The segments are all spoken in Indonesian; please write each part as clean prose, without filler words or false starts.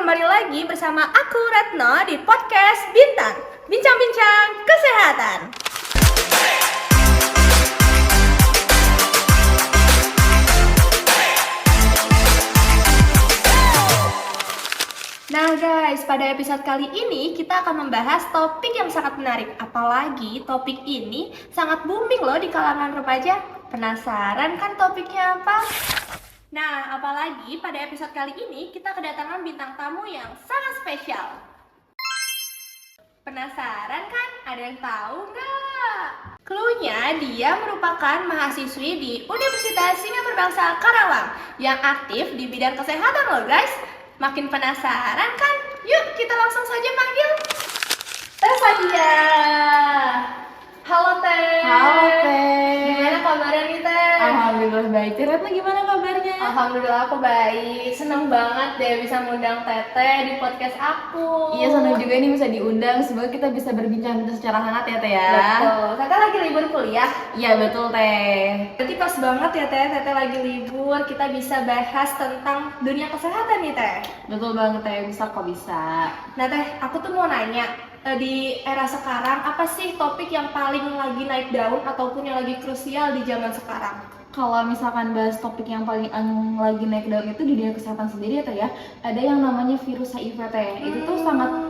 kembali lagi bersama aku Retno di podcast Bintang, Bincang-Bincang Kesehatan. Nah guys, pada episode kali ini kita akan membahas topik yang sangat menarik. Apalagi topik ini sangat booming loh di kalangan remaja. Penasaran kan topiknya apa? Nah, apalagi pada episode kali ini kita kedatangan bintang tamu yang sangat spesial. Penasaran kan? Ada yang tahu nggak? Cluenya, dia merupakan mahasiswi di Universitas Singapura Bangsa Karawang yang aktif di bidang kesehatan loh guys. Makin penasaran kan? Yuk kita langsung saja panggil Teh Fadia. Halo Teh. Halo Teh. Gimana kabarnya nih Teh? Alhamdulillah baik. Retno gimana kabarnya? Alhamdulillah aku baik. Seneng banget deh bisa ngundang Teteh di podcast aku. Iya, senang juga nih bisa diundang. Semoga kita bisa berbincang secara hangat ya Teh ya. Betul. Teteh lagi libur kuliah. Iya betul Teh. Berarti pas banget ya Teh, Teteh lagi libur, kita bisa bahas tentang dunia kesehatan nih Teh. Betul banget Teh, bisa kok bisa. Nah Teh, aku tuh mau nanya, di era sekarang apa sih topik yang paling lagi naik daun ataupun yang lagi krusial di zaman sekarang? Kalau misalkan bahas topik yang paling lagi naik daun itu di dunia kesehatan sendiri ya Teh ya, ada yang namanya virus HIV Teh. Itu tuh sangat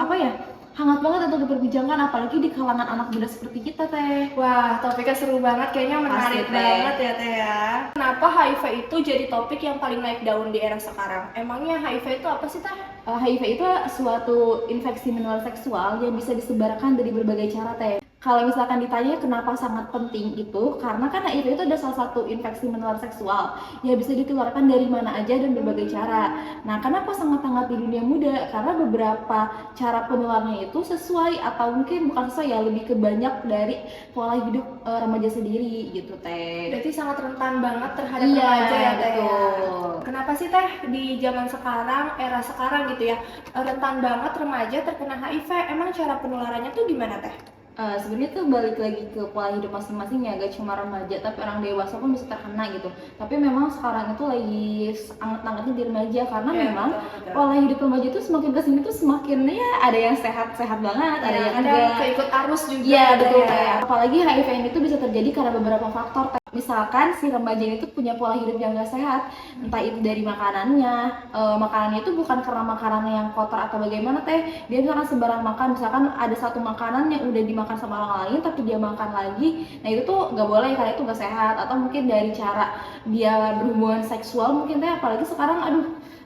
hangat banget untuk diperbincangkan, apalagi di kalangan anak muda seperti kita Teh. Wah, topiknya seru banget, kayaknya menarik Pasti, Teh. banget ya Teh ya. Kenapa HIV itu jadi topik yang paling naik daun di era sekarang? Emangnya HIV itu apa sih Teh? HIV itu suatu infeksi menular seksual yang bisa disebarkan dari berbagai cara Teh. Kalau misalkan ditanya kenapa sangat penting itu, karena kan HIV itu ada salah satu infeksi menular seksual yang bisa ditularkan dari mana aja dan berbagai cara. Nah, kenapa sangat hangat di dunia muda? Karena beberapa cara penularannya itu sesuai atau mungkin bukan sesuai ya, lebih ke banyak dari pola hidup remaja sendiri gitu Teh. Berarti sangat rentan banget terhadap Iya, remaja ya Teh ya. betul. Kenapa sih Teh di zaman sekarang, era sekarang gitu ya, rentan banget remaja terkena HIV? Emang cara penularannya tuh gimana Teh? Sebenarnya tuh balik lagi ke pola hidup masing-masing ya, gak cuma remaja tapi orang dewasa pun bisa terkena gitu. Tapi memang sekarang itu lagi anget-angetnya di remaja karena Ya, memang betul. pola hidup remaja itu semakin kesini tuh semakin ya ada yang sehat-sehat banget, ada yang ada enggak. keikut arus juga. Iya Teh, betul ya. Teh. Apalagi HIV ini tuh bisa terjadi karena beberapa faktor Teh. Misalkan si remaja ini tuh punya pola hidup yang gak sehat, entah itu dari makanannya, makanannya itu bukan karena makanan yang kotor atau bagaimana Teh. Dia misalkan sembarang makan, misalkan ada satu makanan yang udah dimakan sama orang lain tapi dia makan lagi, nah itu tuh gak boleh karena itu gak sehat. Atau mungkin dari cara dia berhubungan seksual mungkin Teh, apalagi sekarang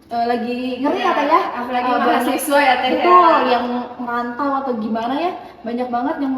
lagi ngeri ya Teh ya, Apalagi banyak- mahasiswa ya Teh. betul, yang merantau atau gimana ya, banyak banget yang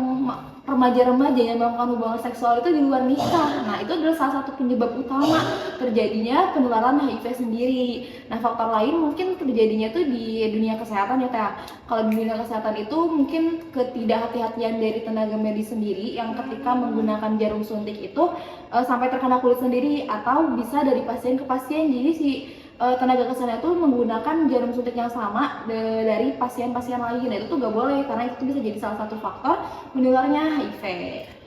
remaja-remaja yang melakukan hubungan seksual itu di luar nikah. Nah itu adalah salah satu penyebab utama terjadinya penularan HIV sendiri. Nah faktor lain mungkin terjadinya tuh di dunia kesehatan ya Teh. Kalau di dunia kesehatan itu mungkin ketidakhati-hatian dari tenaga medis sendiri yang ketika menggunakan jarum suntik itu sampai terkena kulit sendiri, atau bisa dari pasien ke pasien. Jadi si tenaga kesehatan itu menggunakan jarum suntik yang sama dari pasien-pasien lain. Nah itu tuh gak boleh karena itu bisa jadi salah satu faktor menularnya HIV.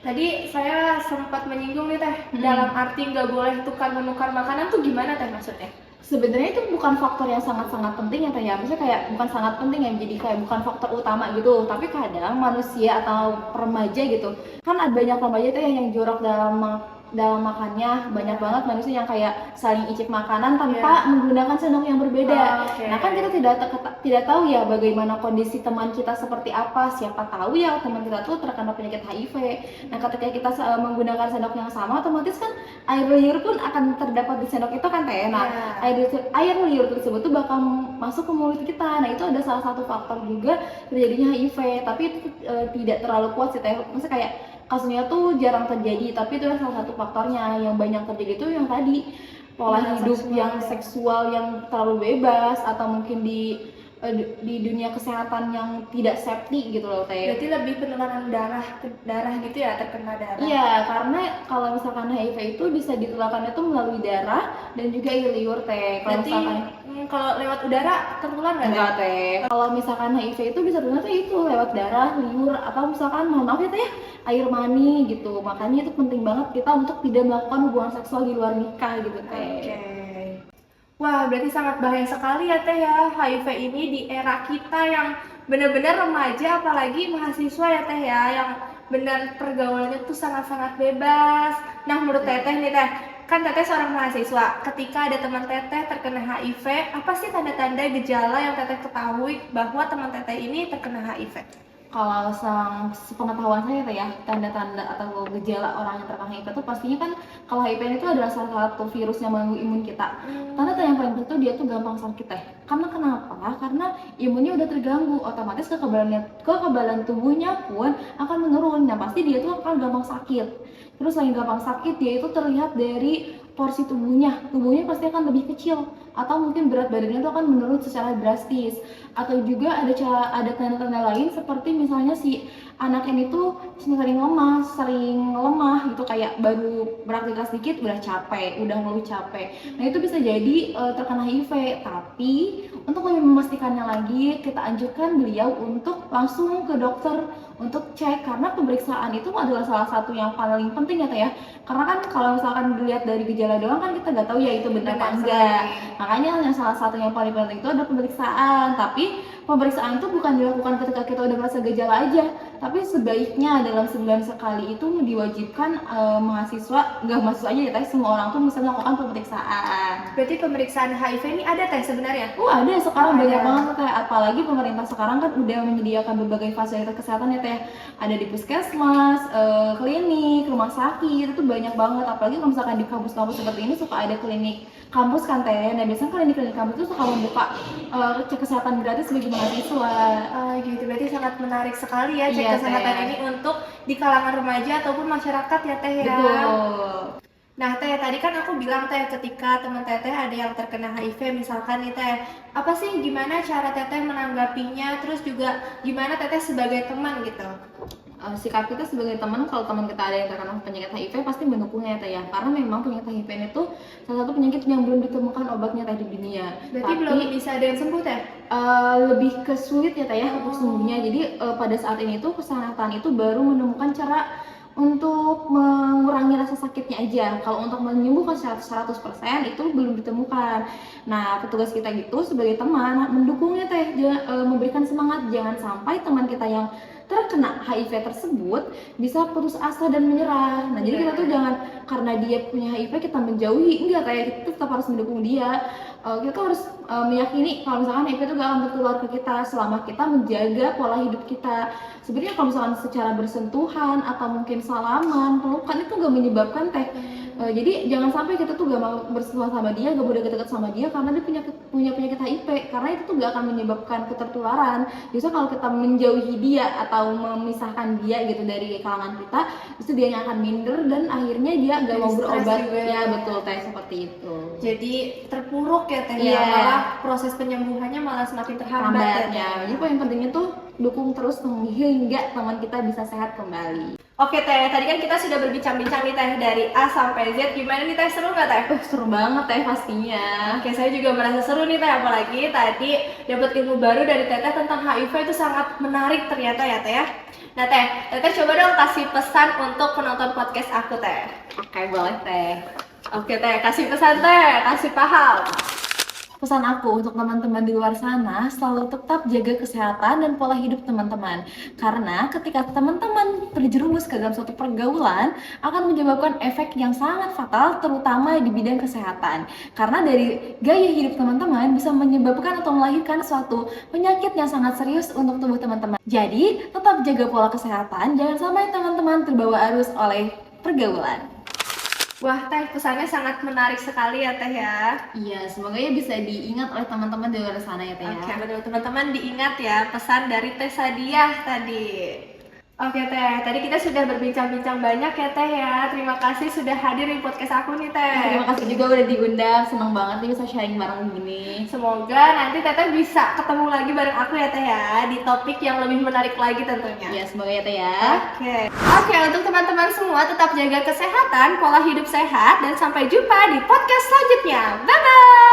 Tadi saya sempat menyinggung nih Teh, dalam arti nggak boleh tukar-menukar makanan tuh gimana Teh maksudnya? Sebenarnya itu bukan faktor yang sangat-sangat penting ya Teh ya. Maksudnya kayak bukan sangat penting ya, jadi kayak bukan faktor utama gitu. Tapi kadang manusia atau remaja gitu, kan ada banyak remaja tuh yang jorok dalam makannya. Banyak banget manusia yang kayak saling icip makanan tanpa menggunakan sendok yang berbeda. Oke. Nah kan kita tidak tahu ya bagaimana kondisi teman kita seperti apa. Siapa tahu ya teman kita tuh terkena penyakit HIV. Nah ketika kita menggunakan sendok yang sama, otomatis kan air liur pun akan terdapat di sendok itu kan Teh. Nah air liur tersebut tuh bakal masuk ke mulut kita. Nah itu ada salah satu faktor juga terjadinya HIV. Tapi itu tidak terlalu kuat sih Teh. Maksudnya kayak kasusnya tuh jarang terjadi, tapi itu salah satu faktornya. Yang banyak terjadi itu yang tadi, pola hidup yang seksual yang terlalu bebas, atau mungkin di dunia kesehatan yang tidak safety gitu loh Teh. Berarti lebih penularan darah ke darah gitu ya, terkena darah. Iya, karena kalau misalkan HIV itu bisa ditularkannya tuh melalui darah dan juga air liur Teh. Kalau Berarti misalkan kalau lewat udara tertular nggak Teh? enggak Teh. Kalau misalkan HIV itu bisa ternyata itu lewat darah, liur, atau misalkan mohon maaf ya Teh, air mani gitu. Makanya itu penting banget kita untuk tidak melakukan hubungan seksual di luar nikah gitu Teh. Oke. Wah, berarti sangat bahaya sekali ya Teh ya, HIV ini di era kita yang benar-benar remaja, apalagi mahasiswa ya Teh ya, yang benar pergaulannya tuh sangat-sangat bebas. Nah, menurut Teteh nih Teh, kan Teteh seorang mahasiswa, ketika ada teman Teteh terkena HIV, apa sih tanda-tanda gejala yang Teteh ketahui bahwa teman Teteh ini terkena HIV? Kalau sepengetahuan saya tuh ya, tanda-tanda atau gejala orang yang terkena HIV itu pastinya kan kalau HIV itu adalah salah satu virus yang mengganggu imun kita. Tanda-tanda yang paling penting tuh dia tuh gampang sakit teh. Karena kenapa? Karena imunnya udah terganggu, otomatis kekebalan tubuhnya pun akan menurun. Nah pasti dia tuh akan gampang sakit. Terus selain gampang sakit, dia itu terlihat dari porsi tubuhnya pasti akan lebih kecil, atau mungkin berat badannya itu akan menurun secara drastis. Atau juga ada tanda-tanda lain seperti misalnya si anak ini tuh sering lemah gitu, kayak baru beraktivitas sedikit udah capek, udah ngeluh capek. Nah itu bisa jadi terkena HIV. Tapi untuk lebih memastikannya lagi, kita anjurkan beliau untuk langsung ke dokter untuk cek, karena pemeriksaan itu adalah salah satu yang paling penting ya Teh ya. Karena kan kalau misalkan dilihat dari gejala doang kan kita nggak tahu ya itu benar apa enggak. Makanya yang salah satu yang paling penting itu adalah pemeriksaan. Tapi pemeriksaan itu bukan dilakukan ketika kita udah merasa gejala aja, tapi sebaiknya dalam sebulan sekali itu diwajibkan nggak mahasiswa aja ya Teh, semua orang tuh bisa melakukan pemeriksaan. Berarti pemeriksaan HIV ini ada Teh sebenarnya? Ada sekarang banyak banget Teh, apalagi pemerintah sekarang kan udah menyediakan berbagai fasilitas kesehatan ya Teh. Ada di puskesmas, klinik, rumah sakit, itu banyak banget. Apalagi kalau misalkan di kampus-kampus seperti ini suka ada klinik kampus kan Teh. Nah biasanya klinik-klinik kampus itu suka membuka cek kesehatan gratis bagi mahasiswa. Gitu, berarti sangat menarik sekali ya cek Iya, kesehatan Teh. ini untuk di kalangan remaja ataupun masyarakat ya Teh ya. Betul. Nah Teh, tadi kan aku bilang Teh, ketika teman Teteh ada yang terkena HIV misalkan nih Teh, apa sih gimana cara Teteh menanggapinya, terus juga gimana Teteh sebagai teman gitu? Sikap kita sebagai teman, kalau teman kita ada yang terkena penyakit HIV pasti mendukungnya ya Teh ya, karena memang penyakit HIV itu salah satu penyakit yang belum ditemukan obatnya Teh di dunia. Berarti belum bisa ada yang sembuh Teh? Lebih ke sulit ya Teh ya untuk sembuhnya. Jadi pada saat ini tuh kesehatan itu baru menemukan cara untuk mengurangi rasa sakitnya aja. Kalau untuk menyembuhkan 100% itu belum ditemukan. Nah, petugas kita gitu sebagai teman mendukungnya Teh, memberikan semangat, jangan sampai teman kita yang terkena HIV tersebut bisa putus asa dan menyerah. Nah, jadi kita tuh jangan karena dia punya HIV kita menjauhi, enggak, kayak kita tetap harus mendukung dia. Kita tuh harus meyakini kalau misalkan HIV itu gak akan tertular ke kita selama kita menjaga pola hidup kita. Sebenarnya kalau misalkan secara bersentuhan atau mungkin salaman, pelukan itu gak menyebabkan Teh. Jadi jangan sampai kita tuh gak mau bersentuhan sama dia, gak boleh deket-deket sama dia karena dia punya penyakit HIV, karena itu tuh gak akan menyebabkan ketertularan. Justru kalau kita menjauhi dia atau memisahkan dia gitu dari kalangan kita, justru dia akan minder dan akhirnya dia gak mau berobat. Ya betul Teh, seperti itu. Jadi terpuruk ya Teh Iya. ya, malah proses penyembuhannya malah semakin terhambat ya. Jadi poin pentingnya tuh dukung terus hingga teman kita bisa sehat kembali. Oke Teh, tadi kan kita sudah berbincang-bincang nih Teh dari A sampai Z. Gimana nih Teh, seru nggak Teh? Seru banget Teh pastinya. Oke, saya juga merasa seru nih Teh, apalagi tadi dapat ilmu baru dari Teteh tentang HIV itu sangat menarik ternyata ya Teh ya. Nah Teh, Teteh coba dong kasih pesan untuk penonton podcast aku Teh. Oke, boleh Teh. Oke Teh, kasih pesan Teh, kasih paham. Pesan aku untuk teman-teman di luar sana, selalu tetap jaga kesehatan dan pola hidup teman-teman. Karena ketika teman-teman terjerumus ke dalam suatu pergaulan, akan menyebabkan efek yang sangat fatal, terutama di bidang kesehatan. Karena dari gaya hidup teman-teman bisa menyebabkan atau melahirkan suatu penyakit yang sangat serius untuk tubuh teman-teman. Jadi, tetap jaga pola kesehatan, jangan sampai teman-teman terbawa arus oleh pergaulan. Wah Teh, pesannya sangat menarik sekali ya Teh ya. Iya, semoga ya bisa diingat oleh teman-teman di luar sana ya Teh ya. Oke, betul teman-teman, diingat ya pesan dari Teh Sadiah tadi. Oke Teh, tadi kita sudah berbincang-bincang banyak ya Teh ya. Terima kasih sudah hadir di podcast aku nih Teh. Terima kasih juga udah diundang, seneng banget nih bisa sharing bareng gini. Semoga nanti Teteh bisa ketemu lagi bareng aku ya Teh ya, di topik yang lebih menarik lagi tentunya. Ya, semoga ya Teh ya. Oke, untuk teman-teman semua tetap jaga kesehatan, pola hidup sehat, dan sampai jumpa di podcast selanjutnya. Bye-bye!